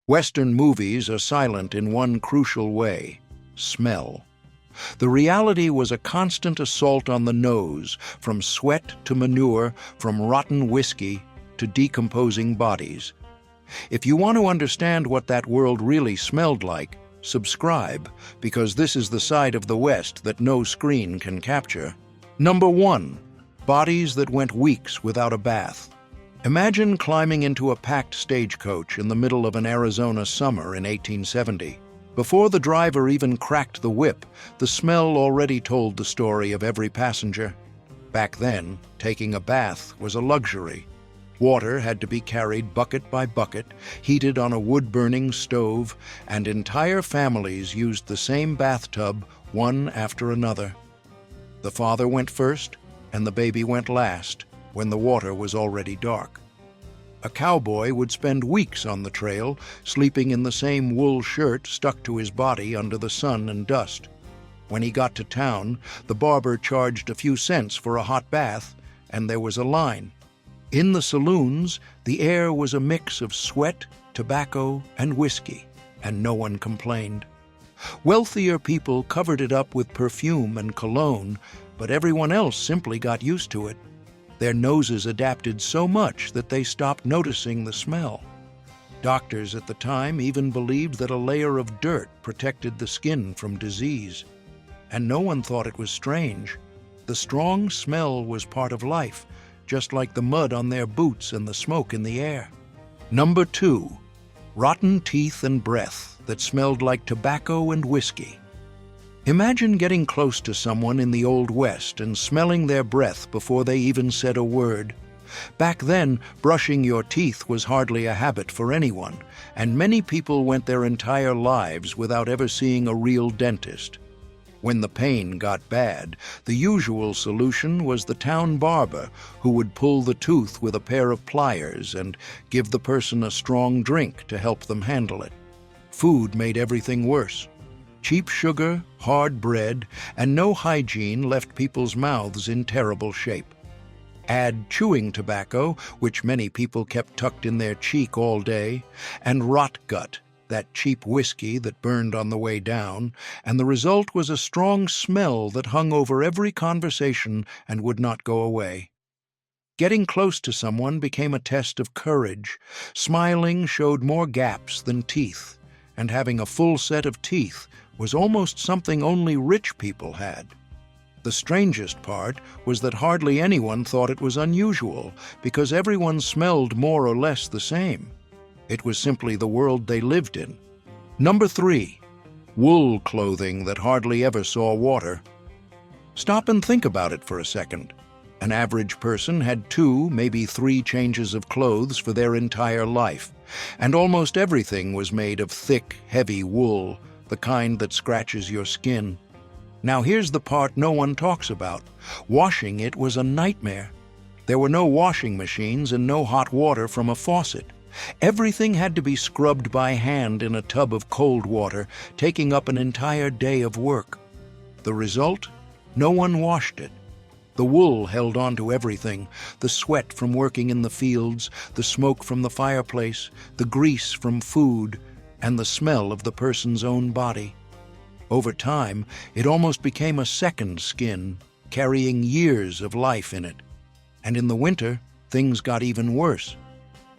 Western movies are silent in one crucial way: smell. The reality was a constant assault on the nose, from sweat to manure, from rotten whiskey to decomposing bodies. If you want to understand what that world really smelled like, subscribe, because this is the side of the West that no screen can capture. Number 1. Bodies that went weeks without a bath. Imagine climbing into a packed stagecoach in the middle of an Arizona summer in 1870. Before the driver even cracked the whip, the smell already told the story of every passenger. Back then, taking a bath was a luxury. Water had to be carried bucket by bucket, heated on a wood-burning stove, and entire families used the same bathtub, one after another. The father went first, and the baby went last, when the water was already dark. A cowboy would spend weeks on the trail, sleeping in the same wool shirt stuck to his body under the sun and dust. When he got to town, the barber charged a few cents for a hot bath, and there was a line. In the saloons, the air was a mix of sweat, tobacco, and whiskey, and no one complained. Wealthier people covered it up with perfume and cologne, but everyone else simply got used to it. Their noses adapted so much that they stopped noticing the smell. Doctors at the time even believed that a layer of dirt protected the skin from disease. And no one thought it was strange. The strong smell was part of life, just like the mud on their boots and the smoke in the air. Number 2. Rotten teeth and breath that smelled like tobacco and whiskey. Imagine getting close to someone in the Old West and smelling their breath before they even said a word. Back then, brushing your teeth was hardly a habit for anyone, and many people went their entire lives without ever seeing a real dentist. When the pain got bad, the usual solution was the town barber, who would pull the tooth with a pair of pliers and give the person a strong drink to help them handle it. Food made everything worse. Cheap sugar, hard bread, and no hygiene left people's mouths in terrible shape. Add chewing tobacco, which many people kept tucked in their cheek all day, and rot gut, that cheap whiskey that burned on the way down, and the result was a strong smell that hung over every conversation and would not go away. Getting close to someone became a test of courage. Smiling showed more gaps than teeth, and having a full set of teeth was almost something only rich people had. The strangest part was that hardly anyone thought it was unusual, because everyone smelled more or less the same. It was simply the world they lived in. Number 3. Wool clothing that hardly ever saw water. Stop and think about it for a second. An average person had 2, maybe 3 changes of clothes for their entire life, and almost everything was made of thick, heavy wool, the kind that scratches your skin. Now here's the part no one talks about. Washing it was a nightmare. There were no washing machines and no hot water from a faucet. Everything had to be scrubbed by hand in a tub of cold water, taking up an entire day of work. The result? No one washed it. The wool held on to everything: the sweat from working in the fields, the smoke from the fireplace, the grease from food, and the smell of the person's own body. Over time, it almost became a second skin, carrying years of life in it. And in the winter, things got even worse.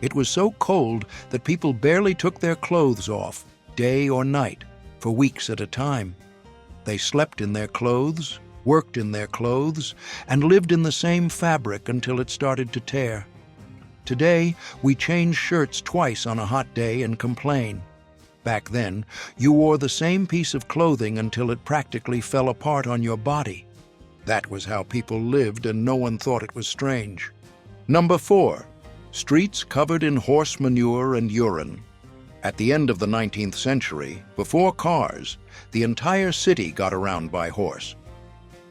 It was so cold that people barely took their clothes off, day or night, for weeks at a time. They slept in their clothes, worked in their clothes, and lived in the same fabric until it started to tear. Today, we change shirts twice on a hot day and complain. Back then, you wore the same piece of clothing until it practically fell apart on your body. That was how people lived, and no one thought it was strange. Number 4. Streets covered in horse manure and urine. At the end of the 19th century, before cars, the entire city got around by horse.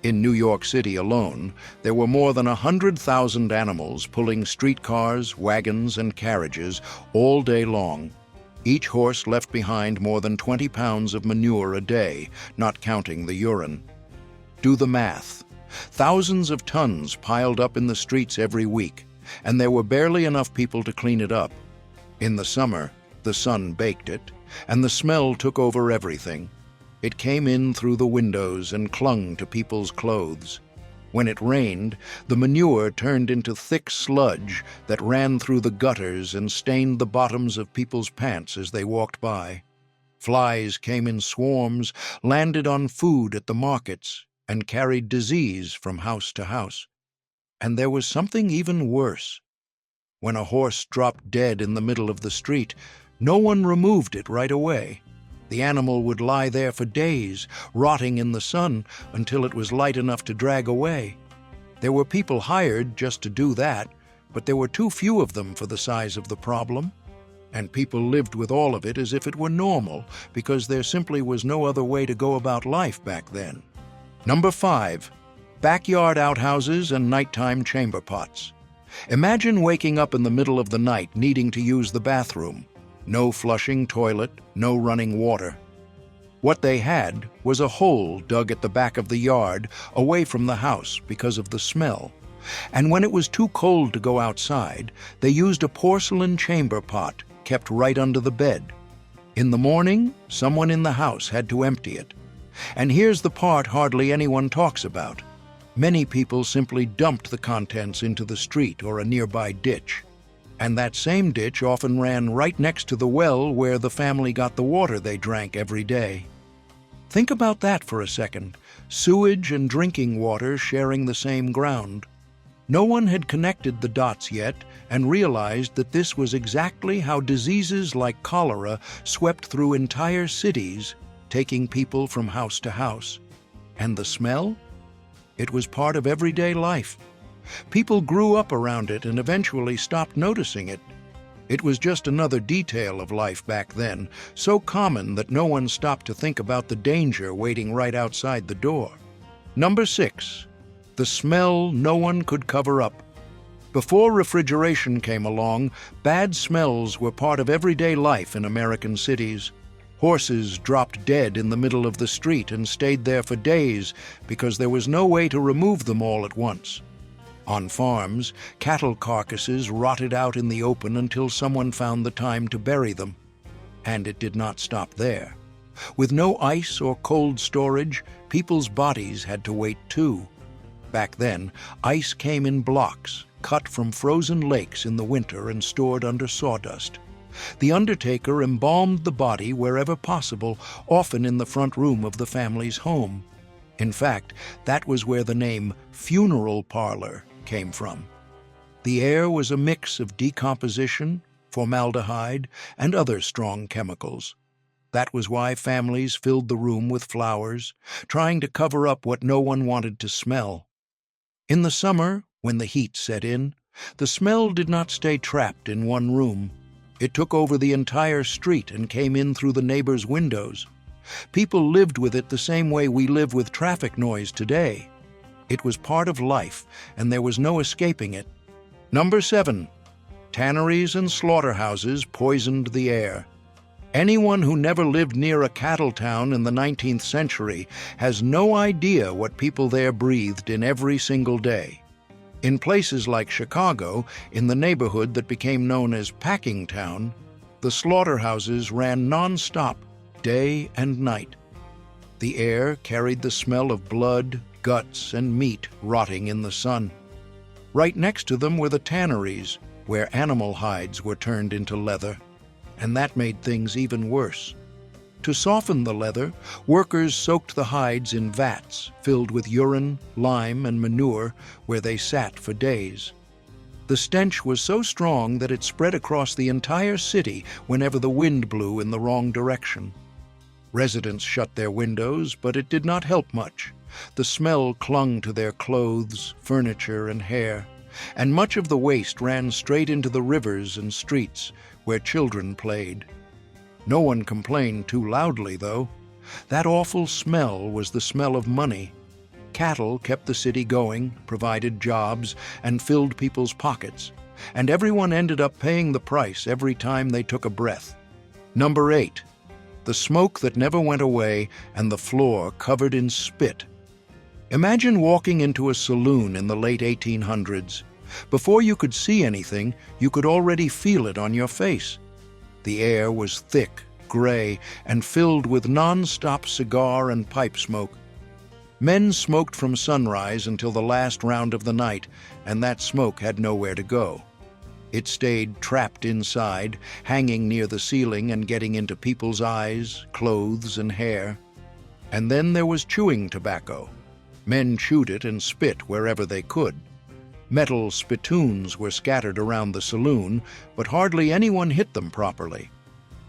In New York City alone, there were more than 100,000 animals pulling streetcars, wagons, and carriages all day long. Each horse left behind more than 20 pounds of manure a day, not counting the urine. Do the math. Thousands of tons piled up in the streets every week, and there were barely enough people to clean it up. In the summer, The sun baked it, and the smell took over everything. It came in through the windows and clung to people's clothes. When it rained, the manure turned into thick sludge that ran through the gutters and stained the bottoms of people's pants as they walked by. Flies came in swarms, landed on food at the markets, and carried disease from house to house. And there was something even worse. When a horse dropped dead in the middle of the street, no one removed it right away. The animal would lie there for days, rotting in the sun until it was light enough to drag away. There were people hired just to do that, but there were too few of them for the size of the problem. And people lived with all of it as if it were normal, because there simply was no other way to go about life back then. Number 5. Backyard outhouses and nighttime chamber pots. Imagine waking up in the middle of the night needing to use the bathroom. No flushing toilet, no running water. What they had was a hole dug at the back of the yard, away from the house because of the smell. And when it was too cold to go outside, they used a porcelain chamber pot kept right under the bed. In the morning, someone in the house had to empty it. And here's the part hardly anyone talks about. Many people simply dumped the contents into the street or a nearby ditch. And that same ditch often ran right next to the well where the family got the water they drank every day. Think about that for a second. Sewage and drinking water sharing the same ground. No one had connected the dots yet and realized that this was exactly how diseases like cholera swept through entire cities, taking people from house to house. And the smell? It was part of everyday life. People grew up around it and eventually stopped noticing it. It was just another detail of life back then, so common that no one stopped to think about the danger waiting right outside the door. Number 6. The smell no one could cover up. Before refrigeration came along, bad smells were part of everyday life in American cities. Horses dropped dead in the middle of the street and stayed there for days because there was no way to remove them all at once. On farms, cattle carcasses rotted out in the open until someone found the time to bury them. And it did not stop there. With no ice or cold storage, people's bodies had to wait too. Back then, ice came in blocks, cut from frozen lakes in the winter and stored under sawdust. The undertaker embalmed the body wherever possible, often in the front room of the family's home. In fact, that was where the name funeral parlor came from. The air was a mix of decomposition, formaldehyde, and other strong chemicals. That was why families filled the room with flowers, trying to cover up what no one wanted to smell. In the summer, when the heat set in, the smell did not stay trapped in one room. It took over the entire street and came in through the neighbors' windows. People lived with it the same way we live with traffic noise today. It was part of life, and there was no escaping it. Number 7. Tanneries and slaughterhouses poisoned the air. Anyone who never lived near a cattle town in the 19th century has no idea what people there breathed in every single day. In places like Chicago, in the neighborhood that became known as Packing Town, the slaughterhouses ran non-stop, day and night. The air carried the smell of blood, guts, and meat rotting in the sun. Right next to them were the tanneries, where animal hides were turned into leather, and that made things even worse. To soften the leather, workers soaked the hides in vats filled with urine, lime, and manure, where they sat for days. The stench was so strong that it spread across the entire city whenever the wind blew in the wrong direction. Residents shut their windows, but it did not help much. The smell clung to their clothes, furniture, and hair, and much of the waste ran straight into the rivers and streets where children played. No one complained too loudly, though. That awful smell was the smell of money. Cattle kept the city going, provided jobs, and filled people's pockets, and everyone ended up paying the price every time they took a breath. Number 8. The smoke that never went away and the floor covered in spit. Imagine walking into a saloon in the late 1800s. Before you could see anything, you could already feel it on your face. The air was thick, gray, and filled with non-stop cigar and pipe smoke. Men smoked from sunrise until the last round of the night, and that smoke had nowhere to go. It stayed trapped inside, hanging near the ceiling and getting into people's eyes, clothes, and hair. And then there was chewing tobacco. Men chewed it and spit wherever they could. Metal spittoons were scattered around the saloon, but hardly anyone hit them properly.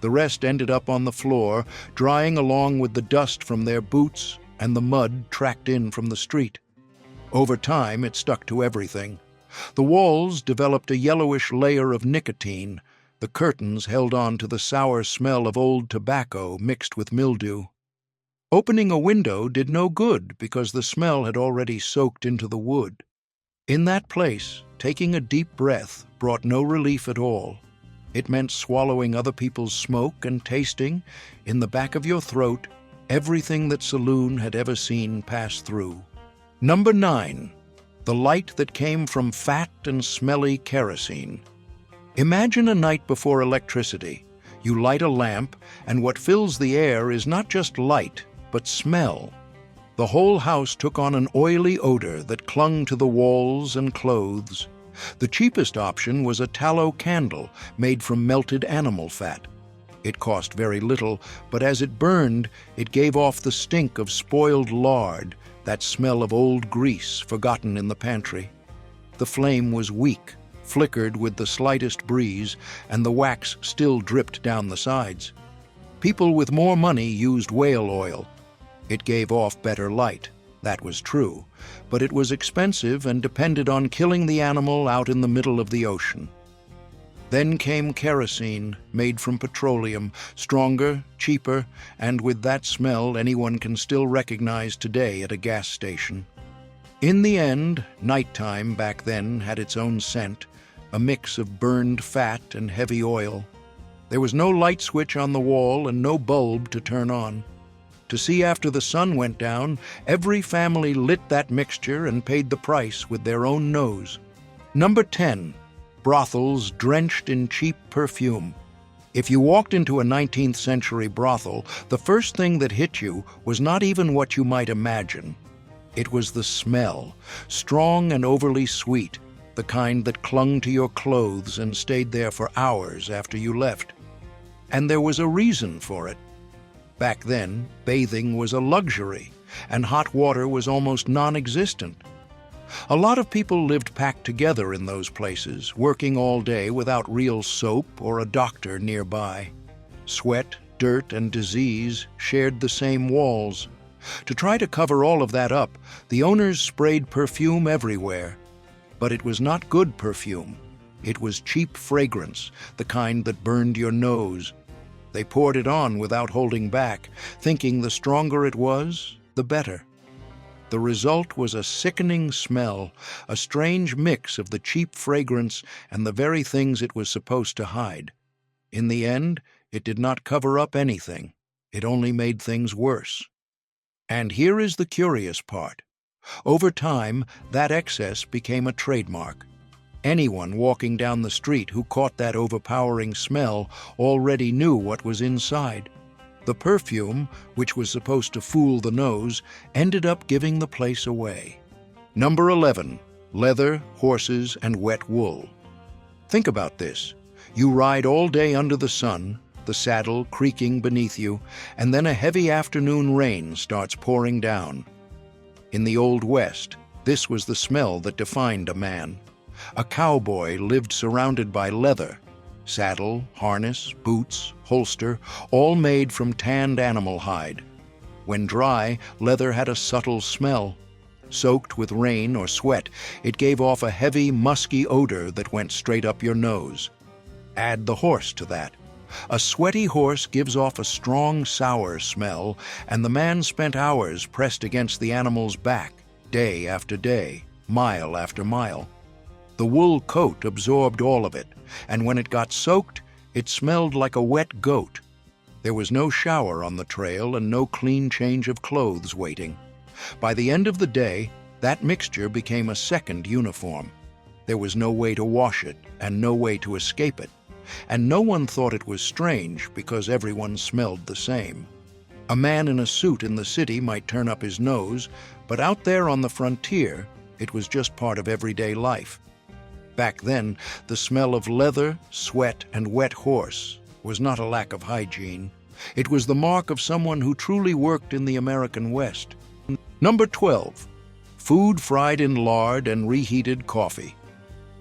The rest ended up on the floor, drying along with the dust from their boots and the mud tracked in from the street. Over time, it stuck to everything. The walls developed a yellowish layer of nicotine. The curtains held on to the sour smell of old tobacco mixed with mildew. Opening a window did no good because the smell had already soaked into the wood. In that place, taking a deep breath brought no relief at all. It meant swallowing other people's smoke and tasting, in the back of your throat, everything that saloon had ever seen pass through. Number 9. The light that came from fat and smelly kerosene. Imagine a night before electricity. You light a lamp, and what fills the air is not just light, but smell. The whole house took on an oily odor that clung to the walls and clothes. The cheapest option was a tallow candle made from melted animal fat. It cost very little, but as it burned, it gave off the stink of spoiled lard, that smell of old grease forgotten in the pantry. The flame was weak, flickered with the slightest breeze, and the wax still dripped down the sides. People with more money used whale oil. It gave off better light, that was true, but it was expensive and depended on killing the animal out in the middle of the ocean. Then came kerosene, made from petroleum, stronger, cheaper, and with that smell anyone can still recognize today at a gas station. In the end, nighttime back then had its own scent, a mix of burned fat and heavy oil. There was no light switch on the wall and no bulb to turn on. To see after the sun went down, every family lit that mixture and paid the price with their own nose. Number 10. Brothels drenched in cheap perfume. If you walked into a 19th century brothel, the first thing that hit you was not even what you might imagine. It was the smell, strong and overly sweet, the kind that clung to your clothes and stayed there for hours after you left. And there was a reason for it. Back then, bathing was a luxury, and hot water was almost non-existent. A lot of people lived packed together in those places, working all day without real soap or a doctor nearby. Sweat, dirt, and disease shared the same walls. To try to cover all of that up, the owners sprayed perfume everywhere. But it was not good perfume. It was cheap fragrance, the kind that burned your nose. They poured it on without holding back, thinking the stronger it was, the better. The result was a sickening smell, a strange mix of the cheap fragrance and the very things it was supposed to hide. In the end, it did not cover up anything. It only made things worse. And here is the curious part. Over time, that excess became a trademark. Anyone walking down the street who caught that overpowering smell already knew what was inside. The perfume, which was supposed to fool the nose, ended up giving the place away. Number 11. Leather, horses, and wet wool. Think about this. You ride all day under the sun, the saddle creaking beneath you, and then a heavy afternoon rain starts pouring down. In the Old West, this was the smell that defined a man. A cowboy lived surrounded by leather. Saddle, harness, boots, holster, all made from tanned animal hide. When dry, leather had a subtle smell. Soaked with rain or sweat, it gave off a heavy, musky odor that went straight up your nose. Add the horse to that. A sweaty horse gives off a strong, sour smell, and the man spent hours pressed against the animal's back, day after day, mile after mile. The wool coat absorbed all of it, and when it got soaked, it smelled like a wet goat. There was no shower on the trail and no clean change of clothes waiting. By the end of the day, that mixture became a second uniform. There was no way to wash it and no way to escape it. and no one thought it was strange because everyone smelled the same. A man in a suit in the city might turn up his nose, but out there on the frontier, it was just part of everyday life. Back then, the smell of leather, sweat, and wet horse was not a lack of hygiene. It was the mark of someone who truly worked in the American West. Number 12. Food fried in lard and reheated coffee.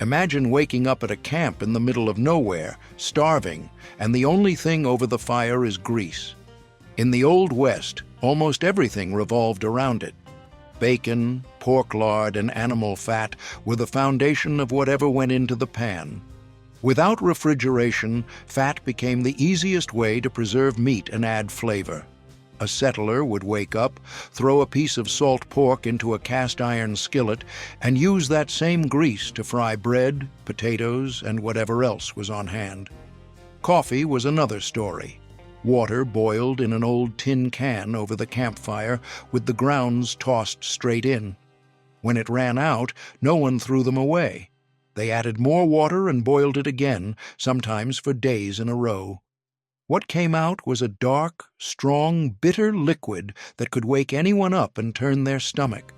Imagine waking up at a camp in the middle of nowhere, starving, and the only thing over the fire is grease. In the Old West, almost everything revolved around it. Bacon, pork lard, and animal fat were the foundation of whatever went into the pan. Without refrigeration, fat became the easiest way to preserve meat and add flavor. A settler would wake up, throw a piece of salt pork into a cast-iron skillet, and use that same grease to fry bread, potatoes, and whatever else was on hand. Coffee was another story. Water boiled in an old tin can over the campfire with the grounds tossed straight in. When it ran out, no one threw them away. They added more water and boiled it again, sometimes for days in a row. What came out was a dark, strong, bitter liquid that could wake anyone up and turn their stomach.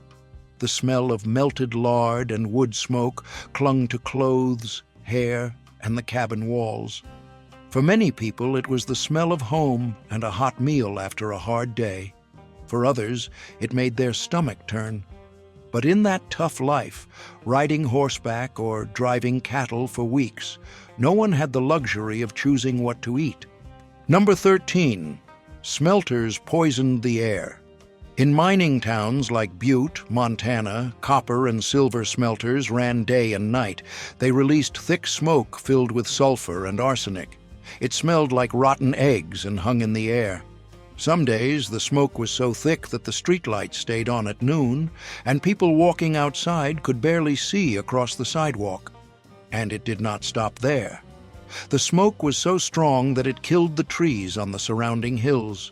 The smell of melted lard and wood smoke clung to clothes, hair, and the cabin walls. For many people, it was the smell of home and a hot meal after a hard day. For others, it made their stomach turn. But in that tough life, riding horseback or driving cattle for weeks, no one had the luxury of choosing what to eat. Number 13. Smelters poisoned the air. In mining towns like Butte, Montana, copper and silver smelters ran day and night. They released thick smoke filled with sulfur and arsenic. It smelled like rotten eggs and hung in the air. Some days the smoke was so thick that the streetlights stayed on at noon, and people walking outside could barely see across the sidewalk. And it did not stop there. The smoke was so strong that it killed the trees on the surrounding hills.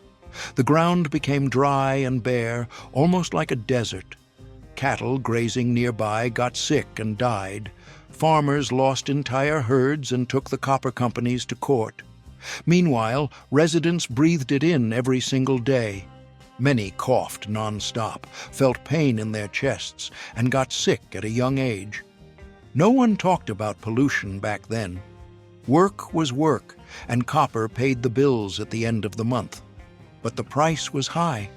The ground became dry and bare, almost like a desert. Cattle grazing nearby got sick and died. Farmers lost entire herds and took the copper companies to court. Meanwhile, residents breathed it in every single day. Many coughed nonstop, felt pain in their chests, and got sick at a young age. No one talked about pollution back then. Work was work, and copper paid the bills at the end of the month. But the price was high.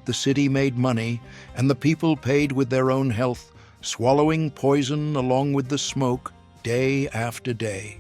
The city made money, and the people paid with their own health, swallowing poison along with the smoke day after day.